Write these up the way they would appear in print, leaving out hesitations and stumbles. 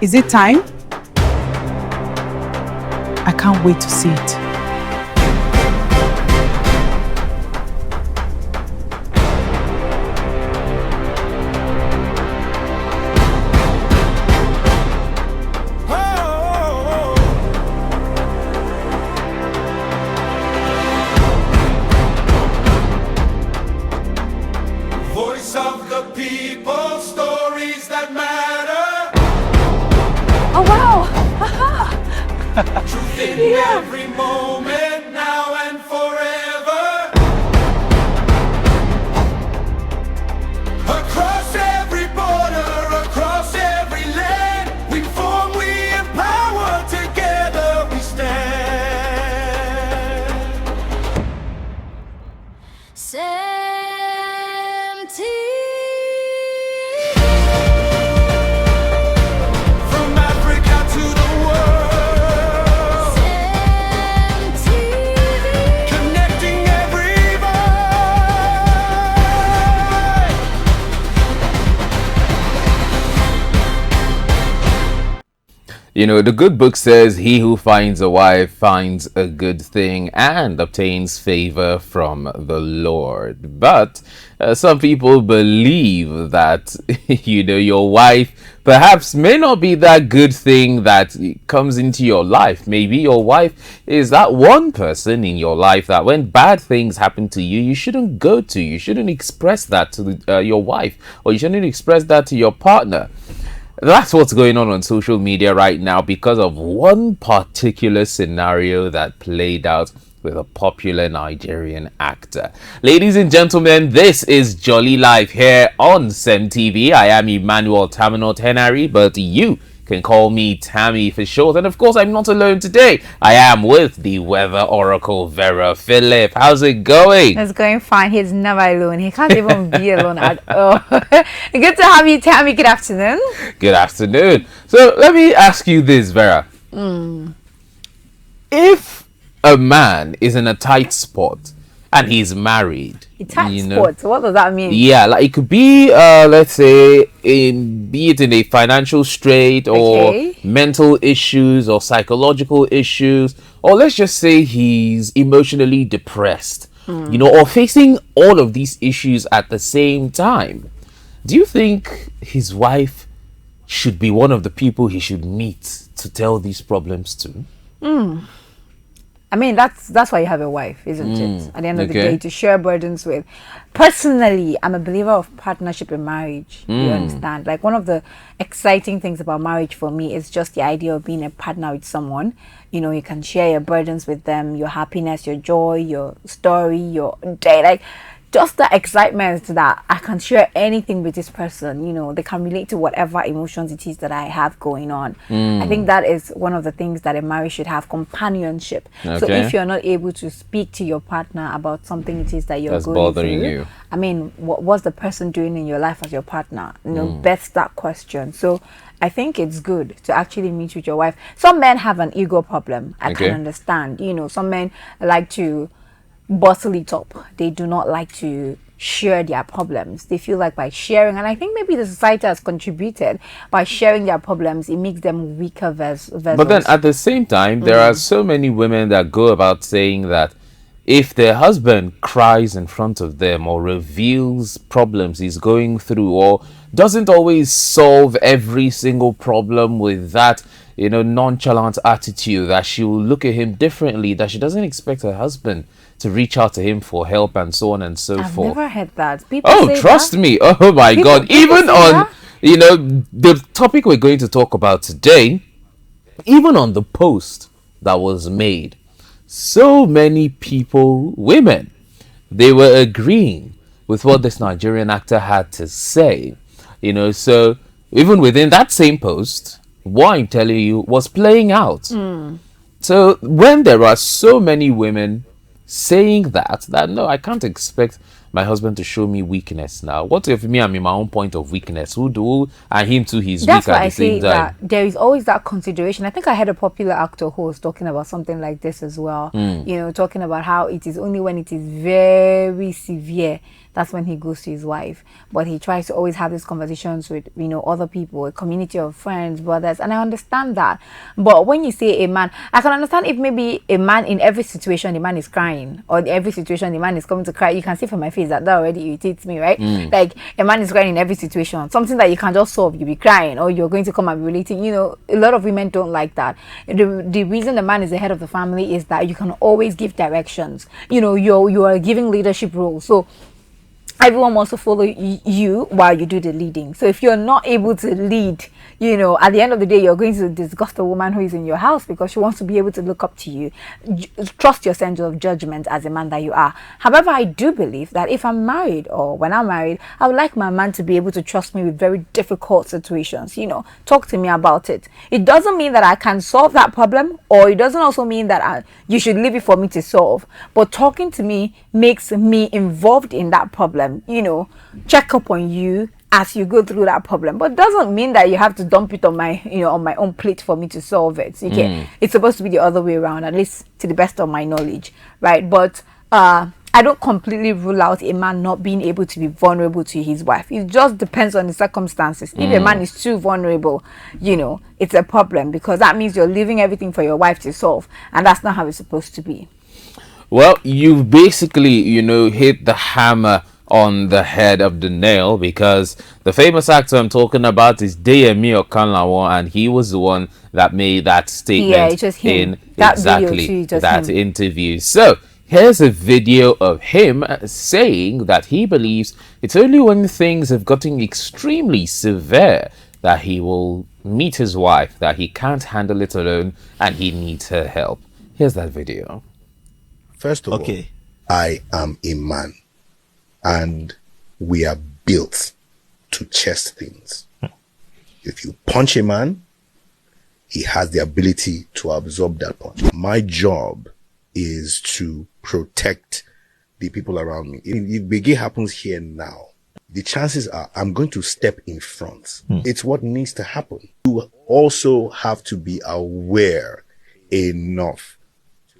Is it time? I can't wait to see it. Truth in every moment, now and forever. Across every border, across every land, we form, we empower, together we stand. From Africa to the world, connecting every voice. You know, the good book says, he who finds a wife finds a good thing and obtains favor from the Lord. But some people believe that, you know, your wife perhaps may not be that good thing that comes into your life. Maybe your wife is that one person in your life that when bad things happen to you, you shouldn't go to. You shouldn't express that to your wife, or you shouldn't express that to your partner. That's what's going on social media right now because of one particular scenario that played out with a popular Nigerian actor. Ladies and gentlemen, this is Jolly Life here on CEMTV. I am Emmanuel Tamino Tenari, but you can call me Tammy for short. And of course, I'm not alone today. I am with the weather oracle, Vera Philip. How's it going? It's going fine. He's never alone. He can't even be alone at all. Good to have you, Tammy. Good afternoon. Good afternoon. So let me ask you this, Vera. If a man is in a tight spot and he's married, Tight spot. What does that mean? yeah, like it could be let's say be it in a financial strait or Okay. mental issues or psychological issues, or let's just say he's emotionally depressed, you know, or facing all of these issues at the same time. Do you think his wife should be one of the people he should meet to tell these problems to? I mean, that's why you have a wife, isn't it? At the end of the Okay. day, to share burdens with. Personally, I'm a believer of partnership in marriage. You understand? Like, one of the exciting things about marriage for me is just the idea of being a partner with someone. You know, you can share your burdens with them, your happiness, your joy, your story, your day. Like, just the excitement that I can share anything with this person, you know, they can relate to whatever emotions it is that I have going on. I think that is one of the things that a marriage should have, companionship. So Okay. if you're not able to speak to your partner about something it is that you're That's going bothering through, you. I mean, what's the person doing in your life as your partner? You know, best that question. So I think it's good to actually meet with your wife. Some men have an ego problem. I Okay. can understand. You know, some men like to bottle it up. They do not like to share their problems. They feel like by sharing, and I think maybe the society has contributed by sharing their problems, it makes them weaker vessels. But then at the same time, there are so many women that go about saying that if their husband cries in front of them or reveals problems he's going through or doesn't always solve every single problem with that, you know, nonchalant attitude, that she will look at him differently, that she doesn't expect her husband to reach out to him for help and so on and so I've forth. never heard that. People Oh, say trust that. me. Oh my God. People Even say on, that? you know, the topic we're going to talk about today, even on the post that was made, so many people, women, they were agreeing with what this Nigerian actor had to say. You know, so even within that same post, what I'm telling you was playing out. So when there are so many women saying that no, I can't expect my husband to show me weakness now. What if me, I'm in my own point of weakness? Who do and him too? He's That's weak why at I the same say time. that there is always that consideration. I think I had a popular actor host talking about something like this as well. You know, talking about how it is only when it is very severe that's when he goes to his wife. But he tries to always have these conversations with, other people, a community of friends, brothers, and I understand that. But when you say a man, I can understand if maybe a man in every situation the man is crying, or in every situation the man is coming to cry. You can see from my face that already irritates me, right? Like, a man is crying in every situation, something that you can just solve. You'll be crying, or you're going to come and be relating. A lot of women don't like that. The reason the man is the head of the family is that you can always give directions. You are giving leadership roles, so everyone wants to follow you while you do the leading. So if you're not able to lead, at the end of the day, you're going to disgust the woman who is in your house, because she wants to be able to look up to you. Trust your sense of judgment as a man that you are. However, I do believe that if I'm married, or when I'm married, I would like my man to be able to trust me with very difficult situations. Talk to me about it. It doesn't mean that I can solve that problem, or it doesn't also mean that you should leave it for me to solve. But talking to me makes me involved in that problem. Check up on you as you go through that problem, but doesn't mean that you have to dump it on my on my own plate for me to solve it. It's supposed to be the other way around, at least to the best of my knowledge, right? But I don't completely rule out a man not being able to be vulnerable to his wife. It just depends on the circumstances. If a man is too vulnerable, it's a problem, because that means you're leaving everything for your wife to solve, and that's not how it's supposed to be. Well, you've basically, hit the hammer on the head of the nail, because the famous actor I'm talking about is Deyemi Okanlawo, and he was the one that made that statement. Yeah, it's just him. In That exactly video too, that him. interview. So here's a video of him saying that he believes it's only when things have gotten extremely severe that he will meet his wife, that he can't handle it alone and he needs her help. Here's that video. First of all, I am a man, and we are built to chest things. If you punch a man, he has the ability to absorb that punch. My job is to protect the people around me. If Biggie happens here now, the chances are I'm going to step in front. It's what needs to happen. You also have to be aware enough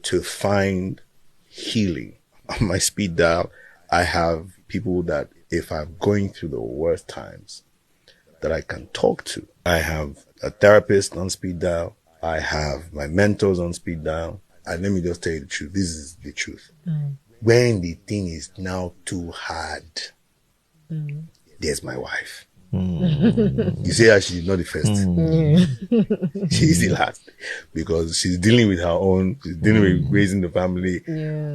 to find healing. On my speed dial, I have people that, if I'm going through the worst times, that I can talk to. I have a therapist on speed dial. I have my mentors on speed dial. And let me just tell you the truth. This is the truth. When the thing is now too hard, there's my wife. You say that she's not the first. She's the last, because she's dealing with her own. She's dealing with raising the family.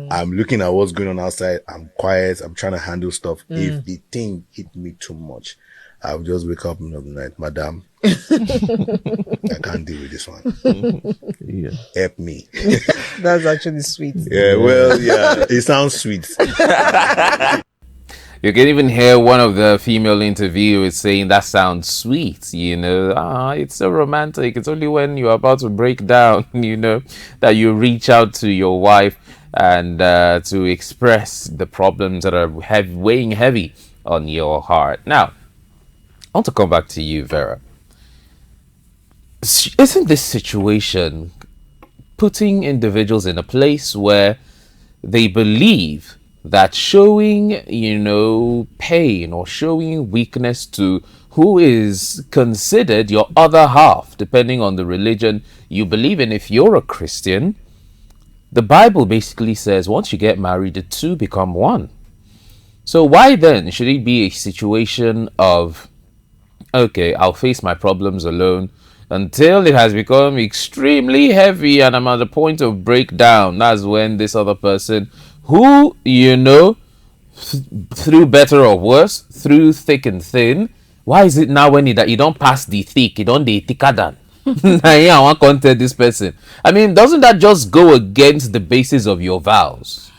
I'm looking at what's going on outside. I'm quiet. I'm trying to handle stuff. If the thing hit me too much, I'll just wake up in the middle of the night, Madam, I can't deal with this one. Help me. That's actually sweet. Yeah, well, yeah, it sounds sweet. You can even hear one of the female interviewers saying that sounds sweet, it's so romantic. It's only when you're about to break down, that you reach out to your wife and to express the problems that are weighing heavy on your heart. Now, I want to come back to you, Vera. Isn't this situation putting individuals in a place where they believe that showing, pain or showing weakness to who is considered your other half, depending on the religion you believe in? If you're a Christian, the Bible basically says once you get married, the two become one. So why then should it be a situation of, okay, I'll face my problems alone until it has become extremely heavy and I'm at the point of breakdown? That's when this other person, who, through better or worse, through thick and thin, why is it now that you don't pass the thick, you don't the thicker than? I want to contact this person. I mean, doesn't that just go against the basis of your vows?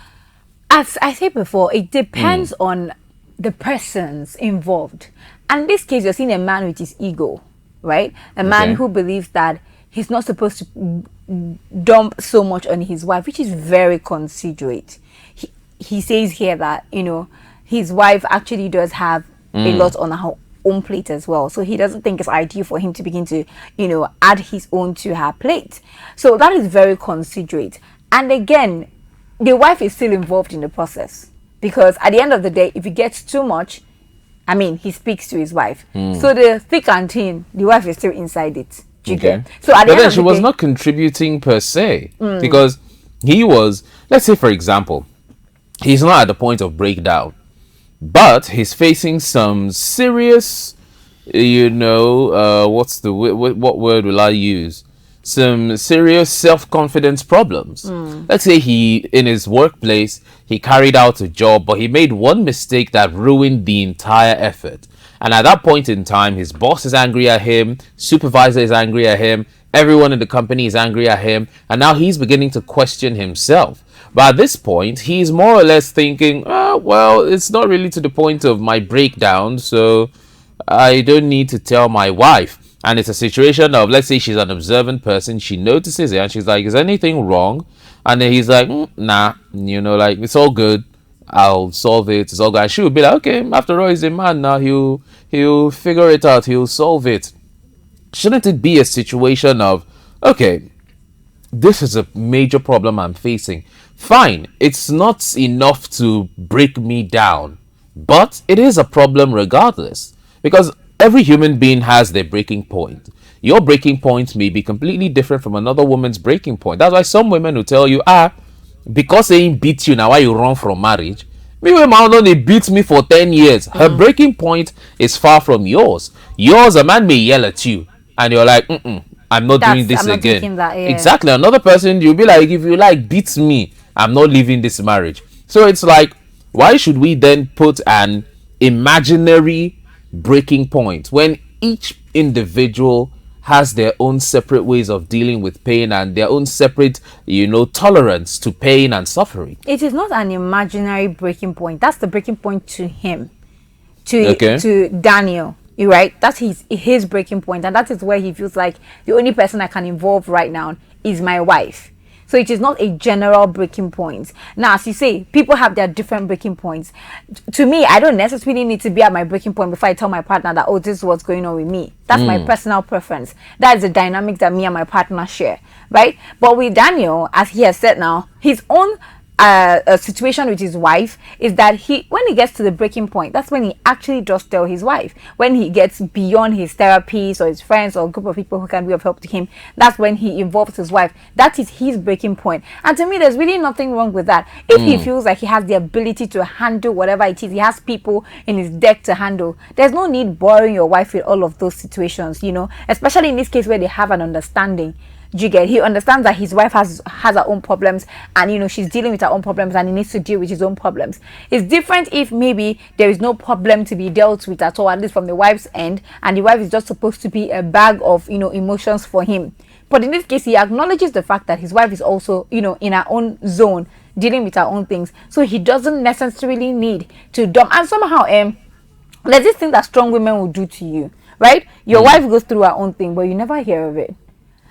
As I said before, it depends on the persons involved. And in this case, you're seeing a man with his ego, right? A man who believes that he's not supposed to dump so much on his wife, which is very considerate. He says here that, his wife actually does have a lot on her own plate as well. So he doesn't think it's ideal for him to begin to, add his own to her plate. So that is very considerate. And again, the wife is still involved in the process. because at the end of the day, if it gets too much, I mean, he speaks to his wife. So the thick and thin, the wife is still inside it. Do you get? So at the But end then of she the was day, not contributing per se, because he was, let's say for example, he's not at the point of breakdown, but he's facing some serious, what's the what word will I use? Some serious self-confidence problems. Let's say he, in his workplace, he carried out a job, but he made one mistake that ruined the entire effort. And at that point in time, his boss is angry at him, supervisor is angry at him, everyone in the company is angry at him, and now he's beginning to question himself. But at this point, he's more or less thinking, well, it's not really to the point of my breakdown, so I don't need to tell my wife. And it's a situation of, let's say she's an observant person, she notices it, and she's like, is anything wrong? And then he's like, nah, like, it's all good. I'll solve it. It's all good. And she would be like, okay, after all, he's a man now. He'll figure it out. He'll solve it. Shouldn't it be a situation of, okay, this is a major problem I'm facing. Fine, it's not enough to break me down, but it is a problem regardless, because every human being has their breaking point. Your breaking point may be completely different from another woman's breaking point. That's why some women will tell you, because they beat you, now why you run from marriage? Me when my own, they beat me for 10 years. Her breaking point is far from yours. Yours, a man may yell at you, and you're like, I'm not doing this I'm not again. taking that, yeah. Exactly. Another person, you'll be like, if you like beat me, I'm not leaving this marriage. So it's like, why should we then put an imaginary breaking point when each individual has their own separate ways of dealing with pain and their own separate, tolerance to pain and suffering? it is not an imaginary breaking point. That's the breaking point to him, to Daniel. You right? That's his breaking point, and that is where he feels like the only person I can involve right now is my wife. So it is not a general breaking point. Now, as you say, people have their different breaking points. To me, I don't necessarily need to be at my breaking point before I tell my partner that, oh, this is what's going on with me. That's my personal preference. That is the dynamic that me and my partner share, right? But with Daniel, as he has said now, his own a situation with his wife is that when he gets to the breaking point, that's when he actually does tell his wife. When he gets beyond his therapists or his friends or a group of people who can be of help to him, that's when he involves his wife. That is his breaking point. And to me, there's really nothing wrong with that. If he feels like he has the ability to handle whatever it is, he has people in his deck to handle, there's no need boring your wife with all of those situations, especially in this case where they have an understanding. Do you get? He understands that his wife has her own problems, and she's dealing with her own problems, and he needs to deal with his own problems. It's different if maybe there is no problem to be dealt with at all, at least from the wife's end, and the wife is just supposed to be a bag of emotions for him. But in this case, he acknowledges the fact that his wife is also in her own zone, dealing with her own things, so he doesn't necessarily need to dump. And somehow, there's this thing that strong women will do to you, right? Your wife goes through her own thing, but you never hear of it.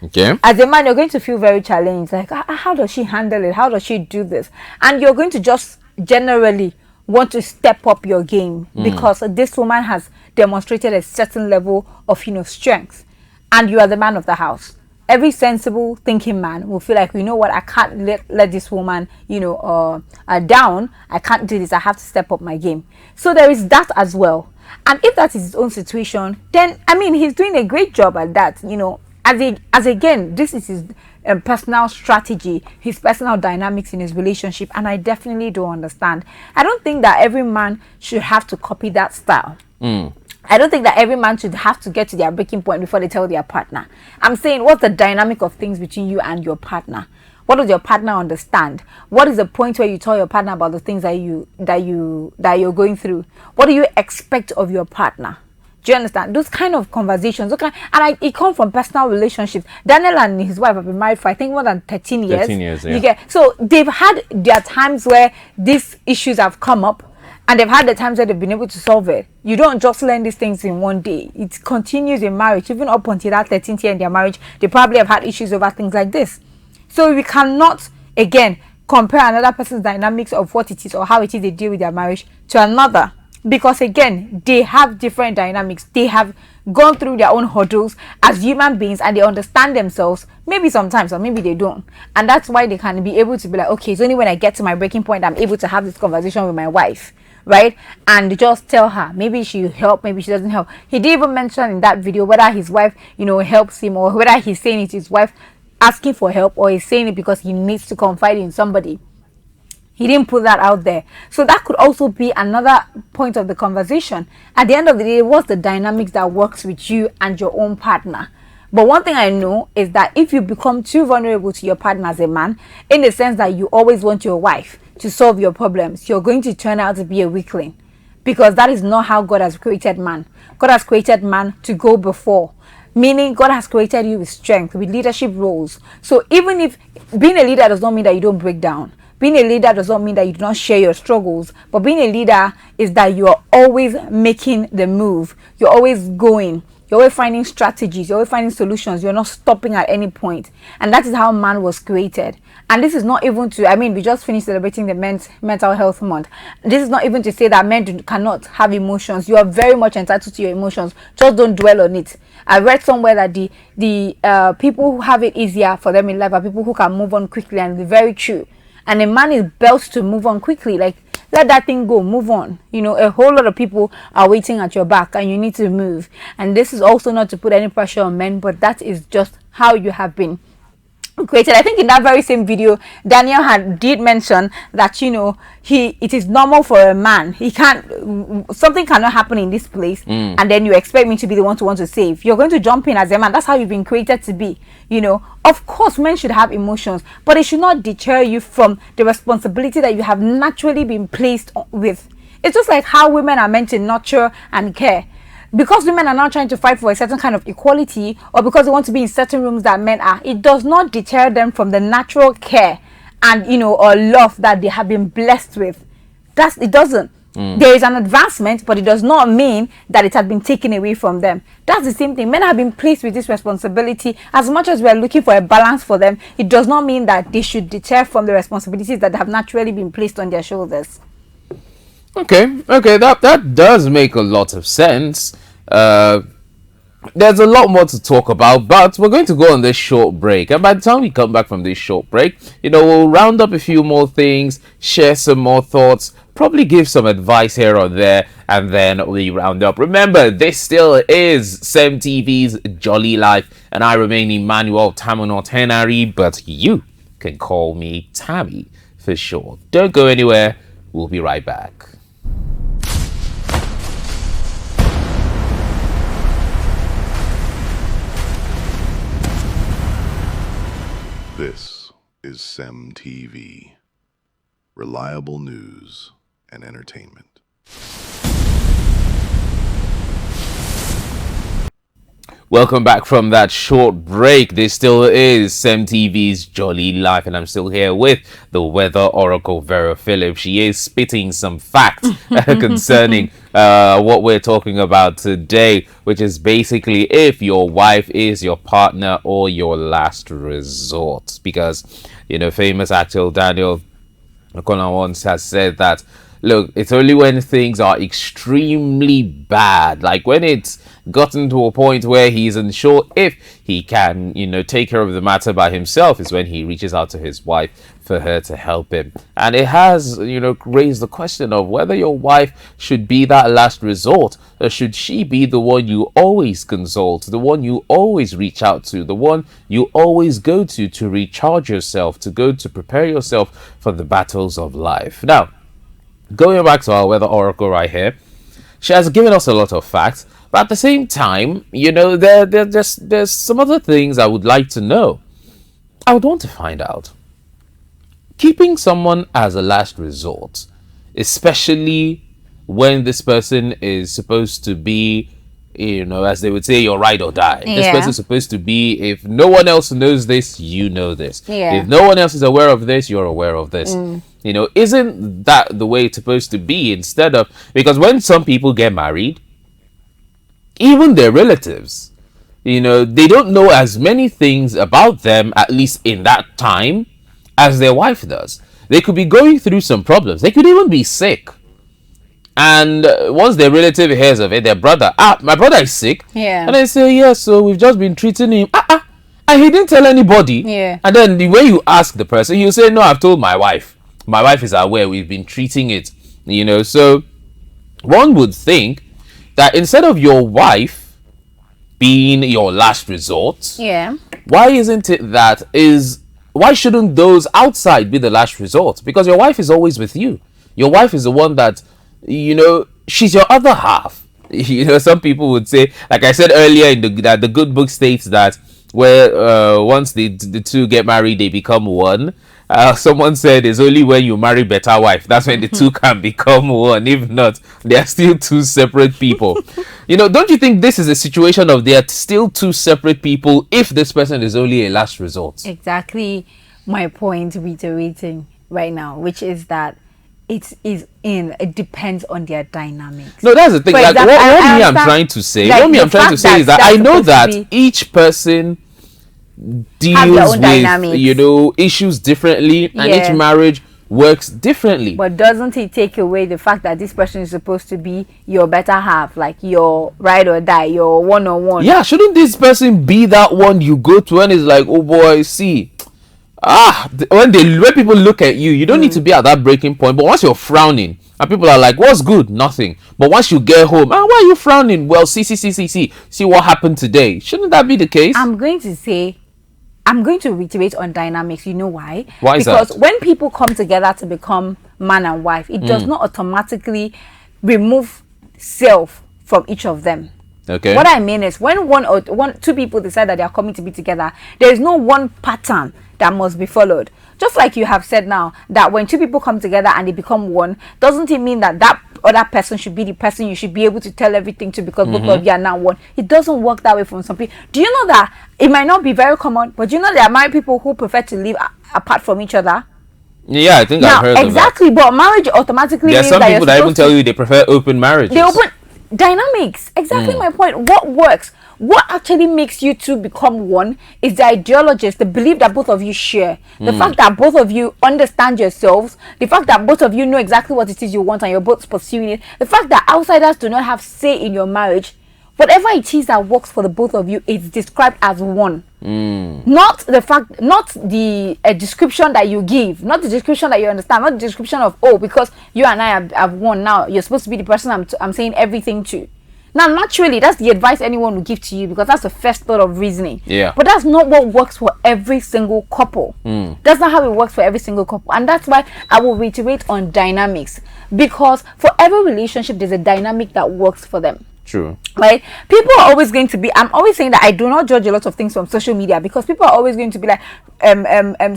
Okay. As a man, you're going to feel very challenged. Like, how does she handle it? How does she do this? And you're going to just generally want to step up your game because this woman has demonstrated a certain level of, strength. And you are the man of the house. Every sensible thinking man will feel like, what, I can't let this woman, down. I can't do this. I have to step up my game. So there is that as well. And if that is his own situation, then, he's doing a great job at that, As again, this is his personal strategy, his personal dynamics in his relationship, and I definitely don't understand. I don't think that every man should have to copy that style. I don't think that every man should have to get to their breaking point before they tell their partner. I'm saying, what's the dynamic of things between you and your partner? What does your partner understand? What is the point where you tell your partner about the things that you're going through? What do you expect of your partner? Do you understand? Those kind of conversations. It comes from personal relationships. Daniel and his wife have been married for, I think, more than 13 years. 13 years, yeah. So they've had their times where these issues have come up, and they've had the times where they've been able to solve it. You don't just learn these things in one day. It continues in marriage. Even up until that 13th year in their marriage, they probably have had issues over things like this. So we cannot, again, compare another person's dynamics of what it is or how it is they deal with their marriage to another. because again, they have different dynamics. They have gone through their own hurdles as human beings, and they understand themselves, maybe sometimes, or maybe they don't. And that's why they can be able to be like, okay, it's only when I get to my breaking point I'm able to have this conversation with my wife, right? And just tell her, maybe she help, maybe she doesn't help. He didn't even mention in that video whether his wife, helps him, or whether he's saying it's his wife asking for help, or he's saying it because he needs to confide in somebody. He didn't put that out there. So that could also be another point of the conversation. At the end of the day, what's the dynamics that works with you and your own partner? But one thing I know is that if you become too vulnerable to your partner as a man, in the sense that you always want your wife to solve your problems, you're going to turn out to be a weakling. Because that is not how God has created man. God has created man to go before. Meaning God has created you with strength, with leadership roles. So even if being a leader does not mean that you don't break down. Being a leader does not mean that you do not share your struggles, but being a leader is that you are always making the move. You're always going. You're always finding strategies. You're always finding solutions. You're not stopping at any point. And that is how man was created. And this is not even we just finished celebrating the Men's Mental Health Month. This is not even to say that men cannot have emotions. You are very much entitled to your emotions. Just don't dwell on it. I read somewhere that the people who have it easier for them in life are people who can move on quickly, and it's very true. And a man is built to move on quickly. Like, let that thing go, move on. A whole lot of people are waiting at your back, and you need to move. And this is also not to put any pressure on men, but that is just how you have been created. I think in that very same video, Daniel did mention that it is normal for a man. Something cannot happen in this place, and then you expect me to be the one to want to save. You're going to jump in as a man. That's how you've been created to be. Of course, men should have emotions, but it should not deter you from the responsibility that you have naturally been placed with. It's just like how women are meant to nurture and care. Because women are now trying to fight for a certain kind of equality, or because they want to be in certain rooms that men are, it does not deter them from the natural care and or love that they have been blessed with. It doesn't. There is an advancement, but it does not mean that it has been taken away from them. That's the same thing. Men have been placed with this responsibility. As much as we are looking for a balance for them, it does not mean that they should deter from the responsibilities that have naturally been placed on their shoulders. Okay, that does make a lot of sense. There's a lot more to talk about, but we're going to go on this short break, and by the time we come back from this short break, we'll round up a few more things, share some more thoughts, probably give some advice here or there, and then we round up. Remember, this still is CEMTV's Jolly Life, and I remain Emmanuel Tamunot Henry, but you can call me Tammy for short. Don't go anywhere. We'll be right back. This is CEMTV. Reliable news and entertainment. Welcome back from that short break. This still is CEMTV's Jolly Life, and I'm still here with the weather oracle, Vera Phillips. She is spitting some facts concerning what we're talking about today, which is basically if your wife is your partner or your last resort. Because, famous actor Daniel once has said that, look, it's only when things are extremely bad, like when it's gotten to a point where he's unsure if he can, take care of the matter by himself, is when he reaches out to his wife for her to help him. And it has, raised the question of whether your wife should be that last resort, or should she be the one you always consult, the one you always reach out to, the one you always go to recharge yourself, to prepare yourself for the battles of life. Now, going back to our weather oracle right here, she has given us a lot of facts, but at the same time, there's some other things I would like to know. I would want to find out. Keeping someone as a last resort, especially when this person is supposed to be, as they would say, your ride or die. Yeah. This person is supposed to be, if no one else knows this, you know this. Yeah. If no one else is aware of this, you're aware of this. Isn't that the way it's supposed to be? Instead of, because when some people get married, even their relatives, they don't know as many things about them, at least in that time, as their wife does. They could be going through some problems. They could even be sick. And once their relative hears of it, their brother, my brother is sick. Yeah. And they say, yeah, so we've just been treating him. And he didn't tell anybody. Yeah. And then the way you ask the person, he'll say, no, I've told my wife. My wife is aware, we've been treating it. So one would think that instead of your wife being your last resort, Yeah. why shouldn't those outside be the last resort? Because your wife is always with you. Your wife is the one that, she's your other half. Some people would say, like I said earlier, that the good book states that where once the two get married, they become one. Someone said it's only when you marry better wife that's when the two can become one. If not, they are still two separate people. Don't you think this is a situation of they are still two separate people if this person is only a last resort? Exactly my point reiterating right now, which is that it depends on their dynamics. No, that's the thing. For Like example, I'm trying to say, is that I know that each person deals with issues differently, and each marriage works differently. But doesn't it take away the fact that this person is supposed to be your better half, like your ride or die, your one-on-one? Yeah, shouldn't this person be that one you go to and it's like, oh boy, see, when people look at you, you don't need to be at that breaking point. But once you're frowning and people are like, what's good? Nothing. But once you get home, why are you frowning? Well, see what happened today. Shouldn't that be the case? I'm going to reiterate on dynamics. You know why? Why is that? Because when people come together to become man and wife, it does not automatically remove self from each of them. Okay. What I mean is when two people decide that they are coming to be together, there is no one pattern that must be followed. Just like you have said now, that when two people come together and they become one, doesn't it mean that other person should be the person you should be able to tell everything to because both of you are now one? It doesn't work that way for some people. Do you know that it might not be very common, but do you know there are married people who prefer to live apart from each other? Yeah, I think I've heard of that. Exactly, but marriage automatically there are means some people that even tell you they prefer open marriages. They open dynamics. Exactly my point. What works? What actually makes you two become one is the ideologies, the belief that both of you share, the fact that both of you understand yourselves, the fact that both of you know exactly what it is you want and you're both pursuing it, the fact that outsiders do not have say in your marriage. Whatever it is that works for the both of you is described as one. Not the description that you give, not the description that you understand, not the description of, because you and I have one now, you're supposed to be the person I'm saying everything to. Now, naturally, that's the advice anyone will give to you because that's the first thought of reasoning. Yeah. But that's not what works for every single couple. That's not how it works for every single couple. And that's why I will reiterate on dynamics. Because for every relationship, there's a dynamic that works for them. True. Right? People are always going to be, I'm always saying that I do not judge a lot of things from social media because people are always going to be like,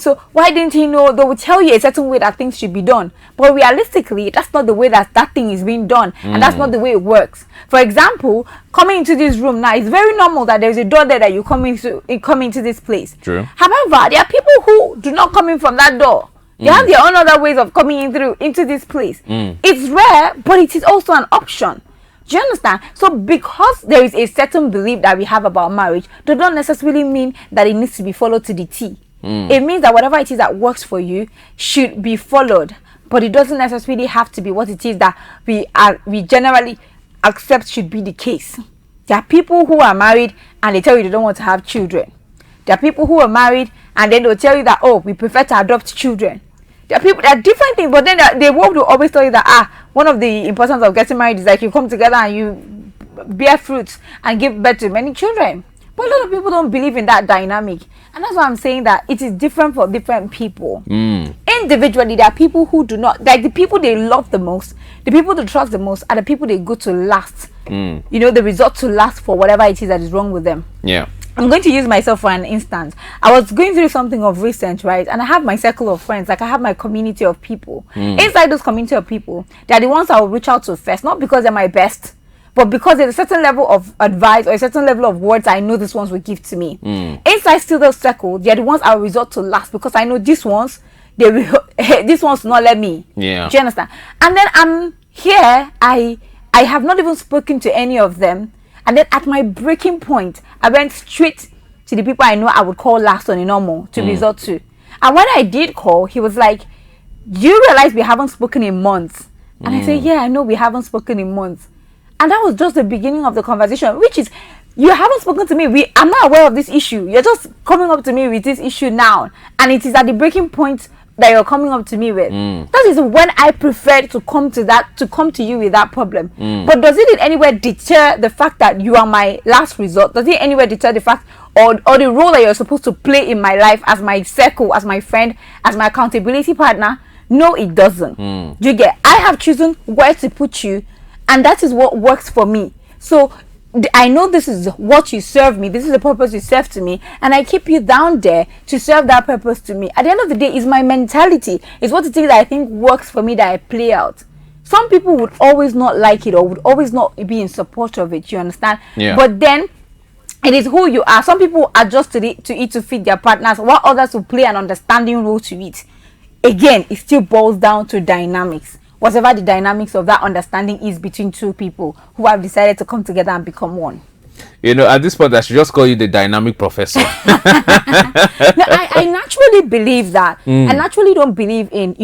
so why didn't he know? They will tell you a certain way that things should be done. But realistically, that's not the way that thing is being done. And that's not the way it works. For example, coming into this room now, it's very normal that there's a door there that you come into this place. True. However, there are people who do not come in from that door. They have their own other ways of coming into this place. It's rare, but it is also an option. Do you understand? So because there is a certain belief that we have about marriage, does not necessarily mean that it needs to be followed to the T. It means that whatever it is that works for you should be followed, but it doesn't necessarily have to be what it is that we generally accept should be the case. There are people who are married and they tell you they don't want to have children. There are people who are married and then they'll tell you that, we prefer to adopt children. There are different things, but then they will always tell you that one of the importance of getting married is like you come together and you bear fruits and give birth to many children. But a lot of people don't believe in that dynamic, and that's why I'm saying that it is different for different people. Individually, there are people who do not like the people they love the most, the people they trust the most, are the people they go to last. The result to last for whatever it is that is wrong with them. Yeah. I'm going to use myself for an instance. I was going through something of recent, right? And I have my circle of friends, like I have my community of people. Inside those community of people, they're the ones I will reach out to first, not because they're my best, but because there's a certain level of advice or a certain level of words I know these ones will give to me. Inside still those circle, they're the ones I will resort to last because I know these ones, these ones will not let me. Yeah. Do you understand? And then I'm here, I have not even spoken to any of them. And then at my breaking point, I went straight to the people I know I would call last on a normal to resort to. And when I did call, he was like, "Do you realize we haven't spoken in months?" And I say, yeah, I know we haven't spoken in months. And that was just the beginning of the conversation, which is, you haven't spoken to me. I'm not aware of this issue. You're just coming up to me with this issue now. And it is at the breaking point that you're coming up to me with. That is when I prefer to come to you with that problem. But does it in any way deter the fact that you are my last resort? Does it anywhere deter the fact or the role that you're supposed to play in my life as my circle, as my friend, as my accountability partner? No, it doesn't. Do you get? I have chosen where to put you, and that is what works for me. So I know this is what you serve me. This is the purpose you serve to me, and I keep you down there to serve that purpose to me. At the end of the day, it's my mentality. It's what it is that I think works for me that I play out. Some people would always not like it or would always not be in support of it. You understand? Yeah. But then it is who you are. Some people adjust to it to fit their partners, while others will play an understanding role to it. Again, it still boils down to dynamics. Whatever the dynamics of that understanding is between two people who have decided to come together and become one. You know, at this point, I should just call you the dynamic professor. No, I naturally believe that. I naturally don't believe in,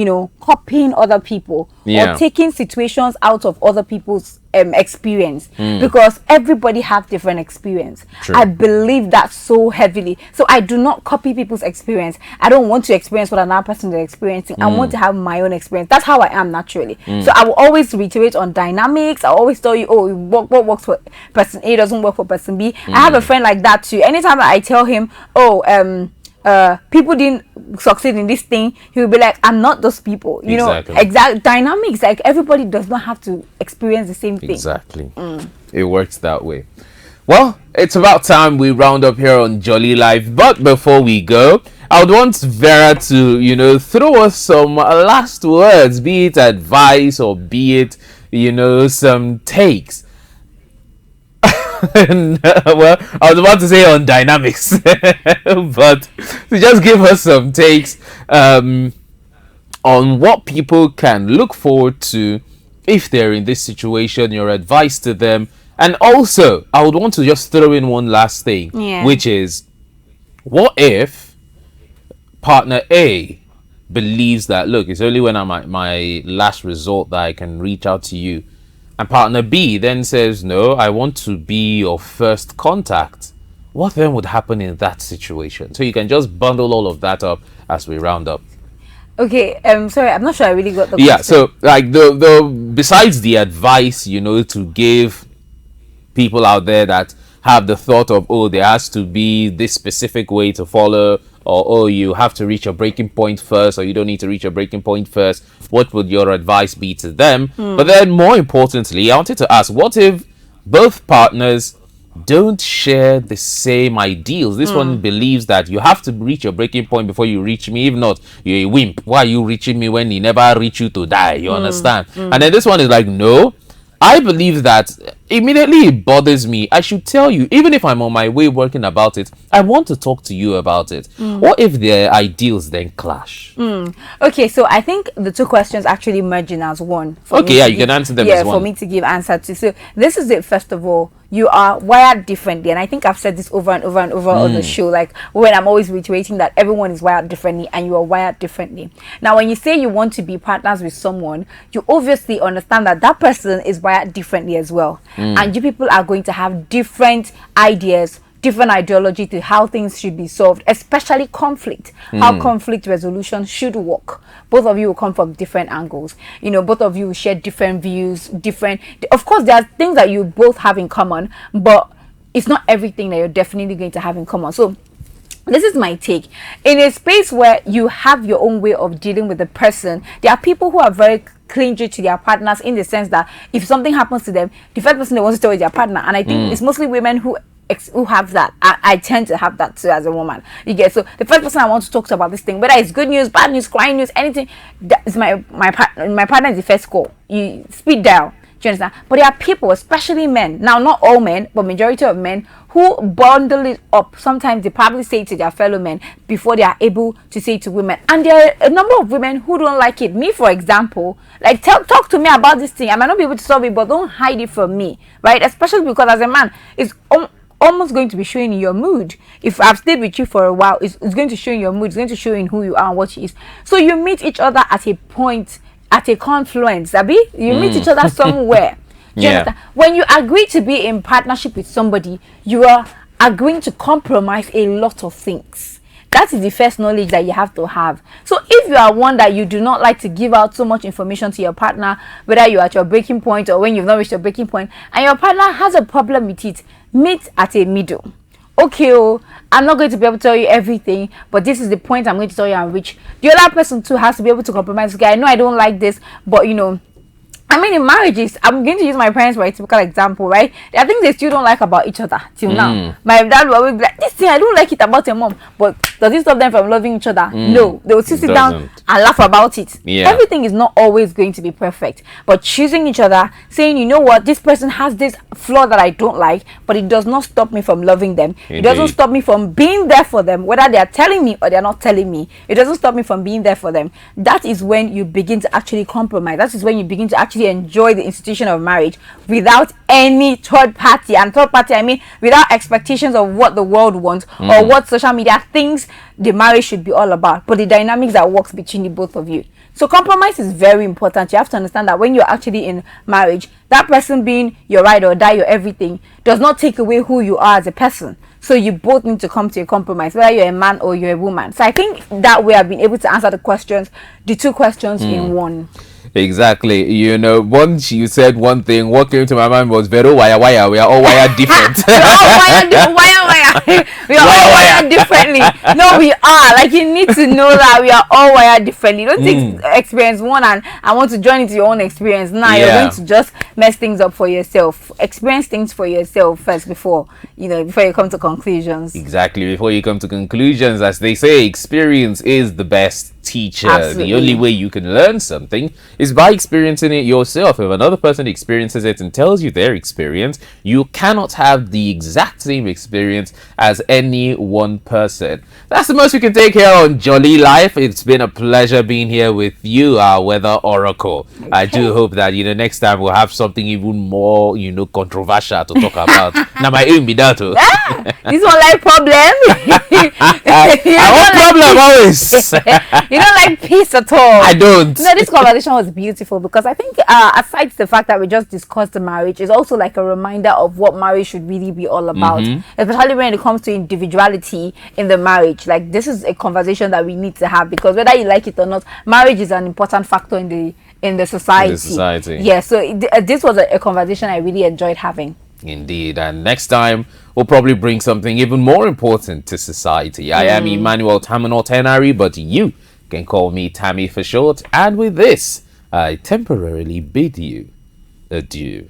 copying other people or taking situations out of other people's experience, because everybody have different experience. True. I believe that so heavily. So I do not copy people's experience. I don't want to experience what another person is experiencing. I want to have my own experience. That's how I am naturally. So I will always reiterate on dynamics. I always tell you, what works for person A doesn't work for person B. I have a friend like that too. Anytime I tell him, people didn't succeed in this thing, he will be like, I'm not those people. You know, exact dynamics. Like, everybody does not have to experience the same thing. Exactly. It works that way. Well, it's about time we round up here on Jolly Life. But before we go, I would want Vera to, throw us some last words, be it advice or be it, some takes. Well, I was about to say on dynamics, but to just give us some takes on what people can look forward to if they're in this situation, your advice to them. And also, I would want to just throw in one last thing, which is, what if partner A believes that, look, it's only when I'm at my last resort that I can reach out to you, and partner B then says, no, I want to be your first contact? What then would happen in that situation? So you can just bundle all of that up as we round up. Okay, sorry, I'm not sure I really got the question. Yeah, so like the besides the advice, to give people out there that have the thought of, there has to be this specific way to follow, or you have to reach a breaking point first, or you don't need to reach a breaking point first, what would your advice be to them? But then more importantly, I wanted to ask, what if both partners don't share the same ideals? This one believes that you have to reach your breaking point before you reach me. If not, you're a wimp. Why are you reaching me when he never reach you to die? You understand? And then this one is like, no, I believe that immediately it bothers me. I should tell you, even if I'm on my way working about it, I want to talk to you about it. What if their ideals then clash? Okay, so I think the two questions actually merging as one. Okay, yeah, you can answer them as one. For me to give answer to. So this is it. First of all, you are wired differently, and I think I've said this over and over and over on the show, like when I'm always reiterating that everyone is wired differently and you are wired differently. Now, when you say you want to be partners with someone, you obviously understand that that person is wired differently as well, and you people are going to have different ideas, different ideology to how things should be solved, especially conflict, how conflict resolution should work. Both of you will come from different angles. Both of you will share different views, of course, there are things that you both have in common, but it's not everything that you're definitely going to have in common. So this is my take. In a space where you have your own way of dealing with the person, there are people who are very clingy to their partners, in the sense that if something happens to them, the first person they want to tell is their partner. And I think it's mostly women who have that. I tend to have that too as a woman. You get, so the first person I want to talk to about this thing, whether it's good news, bad news, crying news, anything, that is my partner is the first call. You speed dial. Do you understand? But there are people, especially men, now not all men, but majority of men, who bundle it up. Sometimes they probably say it to their fellow men before they are able to say it to women. And there are a number of women who don't like it. Me, for example, like, talk to me about this thing. I might not be able to solve it, but don't hide it from me, right? Especially because as a man, it's almost going to be showing in your mood. If I've stayed with you for a while, it's going to show in your mood. It's going to show in who you are and what you is. So you meet each other at a point at a confluence, Abi. You meet each other somewhere. Do you Yeah. understand? When you agree to be in partnership with somebody, you are agreeing to compromise a lot of things. That is the first knowledge that you have to have. So if you are one that you do not like to give out so much information to your partner, whether you're at your breaking point or when you've not reached your breaking point, and your partner has a problem with it, meet at a middle. Okay, oh, I'm not going to be able to tell you everything, but this is the point I'm going to tell you and reach. The other person too has to be able to compromise. Okay, I know I don't like this, but you know, I mean, in marriages, I'm going to use my parents for a typical example, right? I think they still don't like about each other till now. My dad will always be like, this thing, I don't like it about your mom. But does it stop them from loving each other? No. They will still sit down and laugh about it. Yeah. Everything is not always going to be perfect. But choosing each other, saying, you know what, this person has this flaw that I don't like, but it does not stop me from loving them. It doesn't stop me from being there for them, whether they are telling me or they are not telling me. It doesn't stop me from being there for them. That is when you begin to actually compromise. That is when you begin to actually enjoy the institution of marriage without any third party. And third party, I mean without expectations of what the world wants or what social media thinks the marriage should be all about, but the dynamics that works between the both of you. So compromise is very important. You have to understand that when you're actually in marriage, that person being your ride or die, your everything, does not take away who you are as a person. So you both need to come to a compromise, whether you're a man or you're a woman. So I think that way I've been able to answer the two questions in one. Exactly. You know, once you said one thing, what came to my mind was very wire. We are all wired different. We're all wired we are all wired differently. No, we are. Like, you need to know that we are all wired differently. Don't take experience one and I want to join into your own experience. Now you're going to just mess things up for yourself. Experience things for yourself first before you come to conclusions. Exactly. Before you come to conclusions, as they say, experience is the best teacher. Absolutely. The only way you can learn something is by experiencing it yourself. If another person experiences it and tells you their experience, you cannot have the exact same experience as any one person. That's the most we can take here on Jolly Life. It's been a pleasure being here with you, our weather oracle. Okay. I do hope that next time we'll have something even more controversial to talk about. Now my aim be that too. This one like problem. I want problem always. You don't like peace at all. I don't. No, this conversation was beautiful because I think aside the fact that we just discussed the marriage, is also like a reminder of what marriage should really be all about, especially when it comes to individuality in the marriage. Like, this is a conversation that we need to have, because whether you like it or not, marriage is an important factor in the society. Yeah, so this was a conversation I really enjoyed having. Indeed. And next time we'll probably bring something even more important to society. I am Emmanuel Taminor Tenari, but you can call me Tammy for short. And with this, I temporarily bid you adieu.